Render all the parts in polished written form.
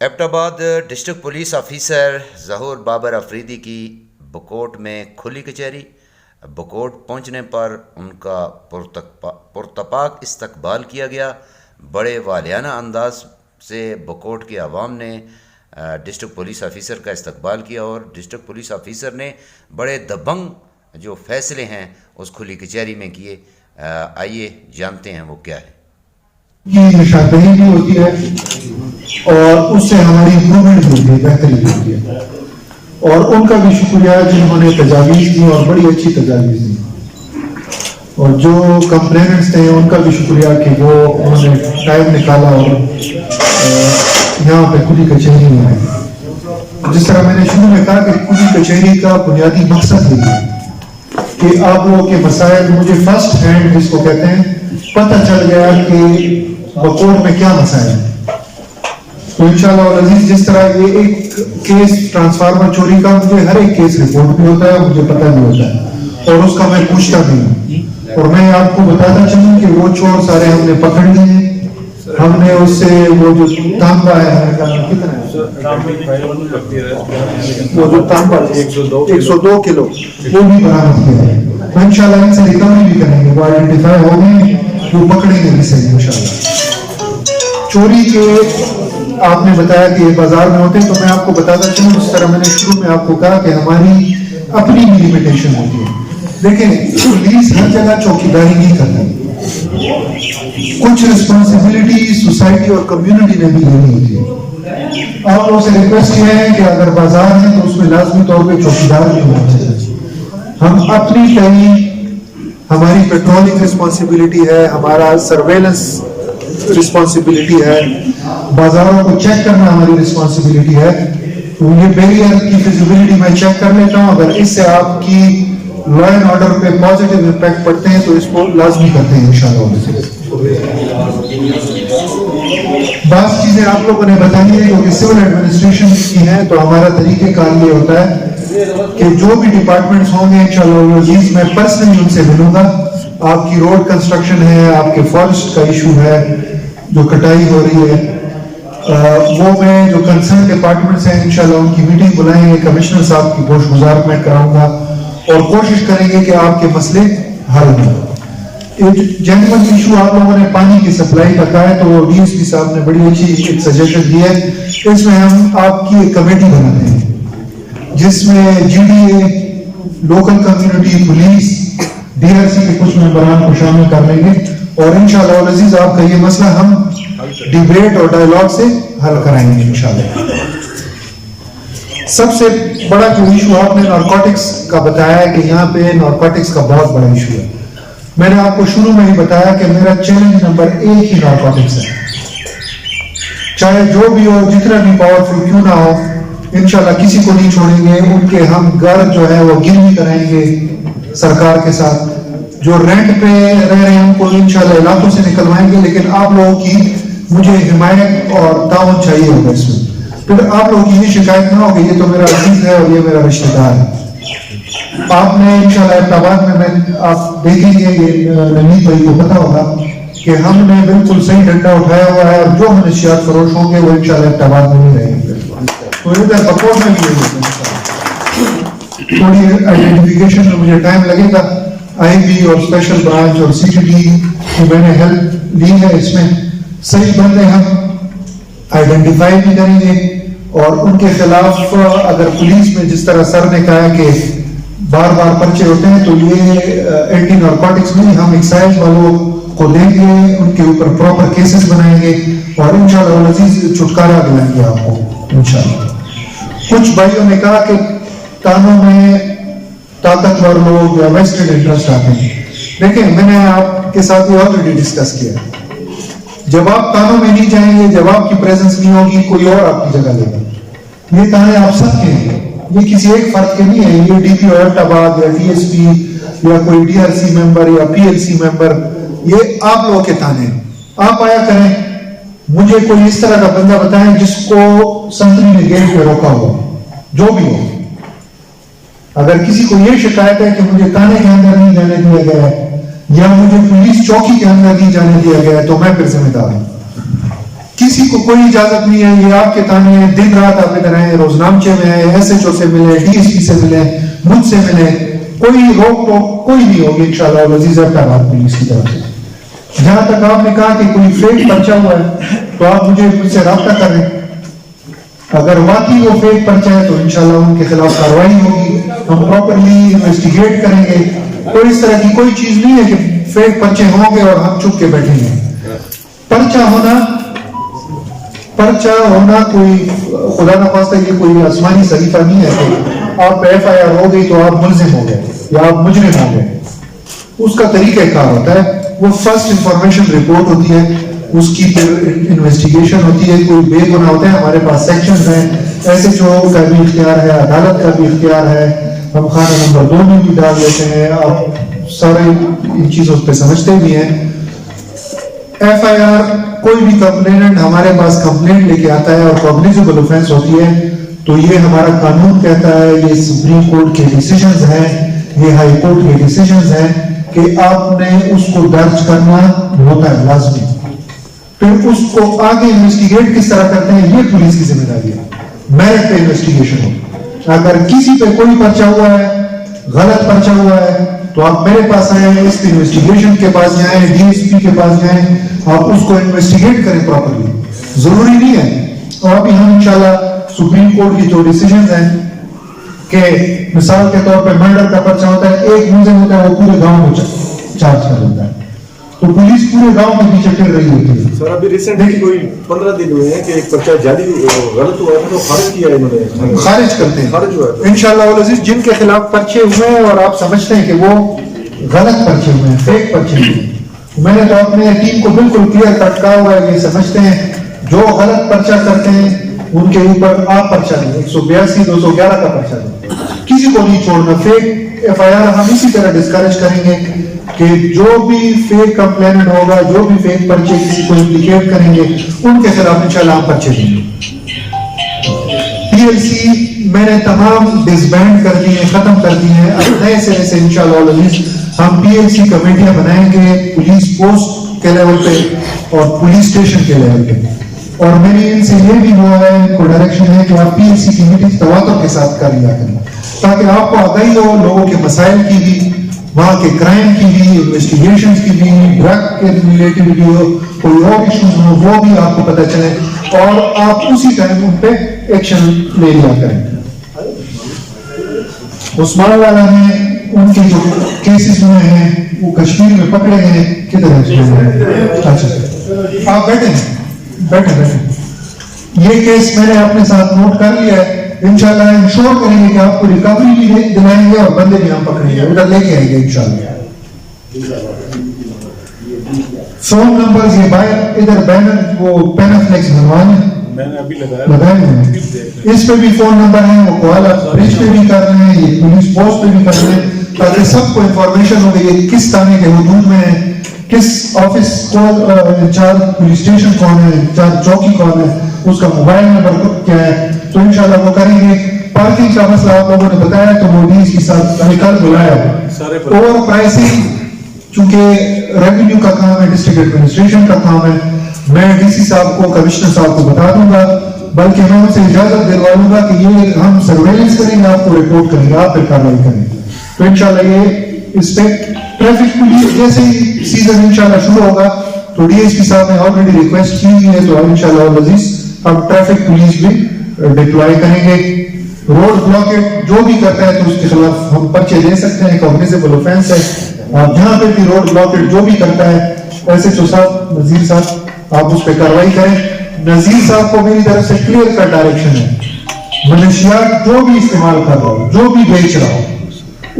Abbott آباد district police officer ظہور بابر افریدی کی بکوٹ میں کھلی کچہری. بکوٹ پہنچنے پر ان کا پرتپاک استقبال کیا گیا. بڑے والیانہ انداز سے بکوٹ کے عوام نے ڈسٹرکٹ پولیس آفیسر کا استقبال کیا اور ڈسٹرکٹ پولیس آفیسر نے بڑے دبنگ جو فیصلے ہیں اس کھلی کچہری میں کیے. آئیے جانتے ہیں وہ کیا ہے. کی نشاندہی بھی ہوتی ہے اور اس سے ہماری امپرومنٹ بھی ہوتی ہے, بہتری بھی ہوتی ہے. اور ان کا بھی شکریہ جنہوں نے تجاویز دی اور بڑی اچھی تجاویز دی. اور جو کمپلیننٹس تھے ان کا بھی شکریہ کہ وہ انہوں نے ٹائم نکالا اور یہاں پہ کھلی کچہری میں آئے. جس طرح میں نے شروع میں کہا کہ کھلی کچہری کا بنیادی مقصد یہ ہے کہ آپ لوگوں کے مسائل, مجھے فرسٹ ہینڈ جس کو کہتے ہیں, پتہ چل گیا کہ بکوٹ میں کیا مسائل ہیں. تو انشاءاللہ العزیز جس طرح یہ ایک کیس ٹرانسفارمر چوری کا, مجھے ہر ایک کیس رپورٹ بھی ہوتا ہے, مجھے پتہ بھی ہوتا ہے اور اس کا میں پوچھتا بھی ہوں. اور میں آپ کو بتاتا چلوں کہ وہ چور سارے ہم نے پکڑ لیے ہیں. ہم نے اس سے وہ جو تانبا ہے, کتنا ہے وہ جو تانبا 102 کلو وہ بھی برآمد کیا ہے. انشاءاللہ ان سے ریکوری بھی کریں گے, وہ آئیڈینٹیفائی ہو گئے, وہ پکڑیں گے بھی صحیح انشاءاللہ. چوری کے آپ نے بتایا کہ یہ بازار میں ہوتے ہیں, تو میں آپ کو بتاتا چلوں جس طرح میں نے شروع میں آپ کو کہا کہ ہماری اپنی بھی لمیٹیشن ہوتی ہے. دیکھیں پولیس ہر جگہ چوکیداری نہیں کرتی, کچھ رسپانسبلٹی سوسائٹی اور کمیونٹی نے بھی لینی ہوتی ہے. آپ لوگوں سے ریکویسٹ یہ ہے کہ اگر بازار ہے تو اس میں لازمی طور پہ چوکیدار بھی ہونا چاہیے. ہم اپنی کہیں ہماری پیٹرولنگ رسپانسبلٹی ہے, ہمارا سرویلنس رسپانسبلٹی ہے, بازاروں کو چیک کرنا ہماری رسپانسبلٹی ہے. یہ بیریئر کی فیزیبلٹی میں چیک کر لیتا ہوں, اگر اس سے آپ کی لا اینڈ آرڈر پہ پازیٹیو امپیکٹ پڑتے ہیں تو اس کو لازمی کرتے ہیں انشاءاللہ. بعض چیزیں آپ لوگوں نے بتائی ہیں جو کہ سول ایڈمنسٹریشن کی ہیں, تو ہمارا طریقہ کار یہ ہوتا ہے کہ جو بھی ڈپارٹمنٹس ہوں گے انشاءاللہ عزیز میں پرسنلی ان سے ملوں گا. آپ کی روڈ کنسٹرکشن ہے, آپ کے فارسٹ کا ایشو ہے جو کٹائی ہو رہی ہے, وہ میں جو کنسرن ڈپارٹمنٹس ہیں انشاءاللہ ان کی میٹنگ بلائیں گے, کمشنر صاحب کی گوش گزار میں کراؤں گا اور کوشش کریں گے کہ آپ کے مسئلے حل ہوں. ایک جینوئن ایشو آپ لوگوں نے پانی کی سپلائی کا کہا ہے, تو ڈی ایس پی صاحب نے بڑی اچھی ایک سجیشن دی ہے. اس میں ہم آپ کی ایک کمیٹی بناتے ہیں جس میں G D A, local community, police, D R C کے کچھ ممبران کو شامل کر لیں گے اور انشاءاللہ العزیز آپ کا یہ مسئلہ ہم ڈیبیٹ اور ڈائیلاگ سے حل کرائیں گے انشاءاللہ. سب سے بڑا جو ایشو آپ نے نارکوٹکس کا بتایا ہے کہ یہاں پہ نارکوٹکس کا بہت بڑا ایشو ہے. میں نے آپ کو شروع میں ہی بتایا کہ میرا چیلنج نمبر 1 ہی نارکوٹکس ہے. چاہے جو بھی ہو, جتنا بھی پاورفل کیوں نہ ہو, انشاءاللہ کسی کو نہیں چھوڑیں گے. ان کے ہم گھر جو ہے وہ گروی کرائیں گے سرکار کے ساتھ. جو رینٹ پہ رہ رہے ہیں ان کو انشاءاللہ علاقوں سے نکلوائیں گے, لیکن آپ لوگوں کی مجھے حمایت اور تعاون چاہیے ہوگا اس میں. پھر آپ لوگوں کی یہ شکایت نہ ہو کہ یہ تو میرا عزیز ہے اور یہ میرا رشتہ دار ہے. آپ نے انشاءاللہ ایبٹ آباد میں آپ دیکھیں گے, یہ نوید بھائی کو پتا ہوگا کہ ہم نے بالکل صحیح ڈنڈا اٹھایا ہوا ہے, اور جو منشیات فروش ہوں گے وہ انشاءاللہ ایبٹ آباد میں نہیں رہیں گے. تو ادھر بکوٹ میں بھی تھوڑی آئیڈینٹیفیکیشن میں مجھے ٹائم لگے گا. آئی بی اور اسپیشل برانچ اور سی ٹی ڈی کی میں نے ہیلپ لی ہے. اس میں صحیح بندے ہم آئیڈینٹیفائی بھی کریں گے اور ان کے خلاف اگر پولیس میں جس طرح سر نے کہا کہ بار بار پرچے ہوتے ہیں, تو یہ اینٹی نارکوٹکس میں ہم ایکسائز والوں کو لیں گے, ان کے اوپر پراپر کیسز بنائیں گے اور انشاءاللہ العزیز چھٹکارا دلائیں گے آپ کو انشاءاللہ. کچھ بھائیوں نے کہا کہ تانوں میں طاقتور لوگ یا ویسٹڈ انٹرسٹ آتے ہیں. دیکھیں میں نے آپ کے ساتھ یہ آلریڈی ڈسکس کیا ہے. جب آپ تانوں میں نہیں جائیں گے, جب آپ کی پریزنس نہیں ہوگی, کوئی اور آپ کی جگہ لے گا. یہ تانے آپ سب کے ہیں, یہ کسی ایک فرد کے نہیں ہے. یہ ڈی پی او ایبٹ آباد یا ڈی ایس پی یا کوئی ڈی آر سی ممبر یا پی ایل سی ممبر, یہ آپ لوگوں کے تانے ہیں. آپ آیا کریں, مجھے کوئی اس طرح کا بندہ بتائیں جس کو سنتری نے گیٹ پہ روکا ہو, جو بھی ہو. اگر کسی کو یہ شکایت ہے کہ مجھے تانے کے اندر نہیں جانے دیا گیا ہے یا مجھے پولیس چوکی کے اندر نہیں جانے دیا گیا ہے, تو میں پھر ذمہ دار ہوں. किसी को कोई इजाजत नहीं है, ये आपके ताने हैं, दिन रात आप इधर आए, रोजनामचे में आए, SHO से मिले, DSP से मिले, मुझसे मिले, कोई रोक टोक कोई नहीं होगी इंशाअल्लाह अजीज अहमदाबाद पुलिस की तरफ से। जहां तक आपने कहा कि कोई फेक पर्चा हुआ है तो आप मुझसे राब्ता करें, अगर वाकई वो फेक पर्चा है तो इंशाल्लाह उनके खिलाफ कार्रवाई होगी, हम प्रॉपरली इन्वेस्टिगेट करेंगे। तो इस तरह की कोई चीज नहीं है कि फेक पर्चे होंगे और हम चुप के बैठेंगे। पर्चा होना कोई खुदा ना खास्ता ये कोई आसमानी सहीफा नहीं है कि आप FIR हो गई तो आप मुल्जिम हो गए या आप मुजरिम हो गए। उसका तरीका कार होता है, वो फर्स्ट इंफॉर्मेशन रिपोर्ट होती है, उसकी फिर इन्वेस्टिगेशन होती है, कोई बेगुनाह होता है, हमारे पास सेक्शंस हैं, SHO का भी इख्तियार है, अदालत का भी इख्तियार है, हम खाना नंबर 2 में भी डाल देते हैं, आप सारे इन चीजों पे समझते भी हैं। FIR कोई भी कंप्लेनेंट हमारे पास कंप्लेंट लेके आता है और कॉग्निजेबल ऑफेंस होती है तो ये हमारा कानून कहता है, ये सुप्रीम कोर्ट के डिसीजंस हैं, ये हाई कोर्ट के डिसीजंस हैं कि आपने उसको दर्ज करना होता है लाजमी। फिर उसको आगे इन्वेस्टिगेट किस तरह करते हैं ये पुलिस की जिम्मेदारी है, मेरिट पे इन्वेस्टिगेशन हो। अगर किसी पे कोई पर्चा हुआ है, गलत पर्चा हुआ है तो आप मेरे पास आए, इस इन्वेस्टिगेशन के पास जाएं, DSP के पास जाएं, आप उसको इन्वेस्टिगेट करें प्रॉपर्ली। जरूरी नहीं है और अभी हम इंशाल्लाह सुप्रीम कोर्ट की जो डिसीजंस हैं कि मिसाल के तौर पे मर्डर का पर्चा होता है, एक मुलजिम होता है, वो पूरे गांव में चार्ज कर देता है, तो पुलिस पूरे गांव के पीछे फिर रही होती है। सर अभी रिसेंटली कोई 15 दिन हुए हैं कि एक पर्चा जाली गलत हुआ है तो खारिज किया इन्होंने, खारिज करते हैं, खारिज हुआ है इंशाअल्लाह वल अजीज। जिनके खिलाफ पर्चे हुए हैं और आप समझते हैं कि वो गलत पर्चे हुए हैं, फेक पर्चे हुए हैं, मैंने तो अपने टीम को बिल्कुल क्लियर कट कहा हुआ है, ये समझते हैं जो गलत पर्चा करते हैं उनके ऊपर आप पर्चा नहीं, 182 211 का पर्चा नहीं, किसी को नहीं छोड़ना। फेक FIR हम इसी तरह डिस्करेज करेंगे कि जो भी फेक कंप्लेनेंट होगा, जो भी फेक पर्चे किसी को इंप्लीकेट करेंगे उनके खिलाफ इंशाल्लाह हम पर्चे देंगे। PLC मैंने तमाम डिसबैंड कर दिए, खत्म कर दिए हैं, अब नए सिरे से इंशाल्लाह हम PLC कमेटियां बनाएंगे पुलिस पोस्ट के लेवल पे और पुलिस स्टेशन के लेवल पे। और मेरी इनसे ये भी हुआ है, इनको डायरेक्शन है कि आप PLC की मीटिंग तवातुर के साथ कर लिया करें ताकि आपको आगाही हो लोगों के मसाइल की भी, वहाँ के क्राइम की भी, इन्वेस्टिगेशन की भी, ड्रग के रिलेटेड भी हो, कोई और इश्यूज हो वो भी आपको पता चले और आप उसी टाइम उन पे एक्शन ले लिया करें। उस्मान वाला में उनके जो केसेस हुए हैं वो कश्मीर में पकड़े गए, किधर है? अच्छा आप बैठे। ये केस मैंने अपने साथ नोट कर लिया है, इंशाल्लाह इंश्योर करेंगे कि आपको रिकवरी भी दिलाएंगे और बंदे भी हम पकड़ेंगे, उधर लेके आएंगे इंशाल्लाह। फोन नंबर ये बाहर इधर बैनर वो पेनाफ्लेक्स बनवाने मैंने अभी लगाए हैं, इस पे भी फोन नंबर है, वो कॉल ब्रिज पे भी कर रहे हैं, ये पुलिस पोस्ट पे भी कर रहे हैं ताकि सबको इंफॉर्मेशन हो गई किस थाने के हुदूद में है, किस ऑफिस को इंचार्ज पुलिस स्टेशन कौन है, इंचार्ज चौकी कौन है, उसका मोबाइल नंबर क्या है, तो इंशाल्लाह वो करेंगे। पार्किंग का मसला आप लोगों ने बताया तो वो DSP के साथ कल बुलाया। ओवर प्राइसिंग चूंकि रेवेन्यू का काम है, डिस्ट्रिक्ट एडमिनिस्ट्रेशन का काम है, मैं DC साहब को, कमिश्नर साहब को बता दूंगा, बल्कि मैं उनसे इजाजत दिलवा लूंगा कि ये हम सर्वेलेंस करेंगे, आपको रिपोर्ट करेंगे, आप फिर कार्रवाई करेंगे। तो इंशाल्लाह ये इस पे ट्रैफिक पुलिस जैसे ही सीजन इंशाल्लाह शुरू होगा तो DSP साहब ने ऑलरेडी रिक्वेस्ट की हुई है, तो इंशाल्लाह अजीज हम ट्रैफिक पुलिस भी डिप्लॉय करेंगे। रोड ब्लॉकेट जो भी करता है तो उसके खिलाफ हम पर्चे दे सकते हैं, कॉग्निजेबल ऑफेंस है। और जहां पे भी रोड ब्लॉकेट जो भी करता है, SHO साहब, नजीर साहब, आप उस पर कार्रवाई करें। नजीर साहब को मेरी तरफ से क्लियर कट डायरेक्शन है, मनशियात जो भी इस्तेमाल कर रहा हो, जो भी बेच रहा हो,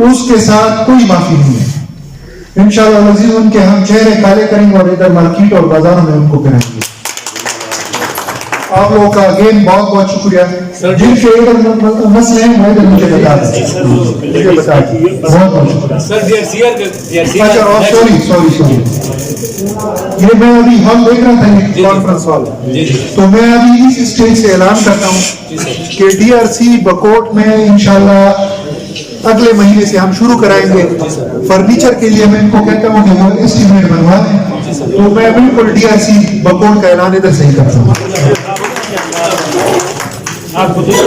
उसके साथ कोई माफी नहीं है। इंशाअल्लाह अजीज उनके हम चेहरे काले करेंगे और इधर मार्केट और बाजारों में उनको करेंगे। आप लोगों का अगेन बहुत बहुत शुक्रिया। जिनके इधर मसले हैं वो इधर मुझे बता दें, बहुत बहुत शुक्रिया। अच्छा और सॉरी ये मैं अभी हॉल देख रहा था, कॉन्फ्रेंस हॉल, तो मैं अभी इस स्टेज से ऐलान करता हूँ कि DRC बकोट में इंशाल्लाह अगले महीने से हम शुरू कराएंगे। फर्नीचर के लिए मैं इनको कहता हूँ कि वो एस्टीमेट बनवा दें तो मैं बिल्कुल DRC बकोट का ऐलान इधर से ही करता हूँ।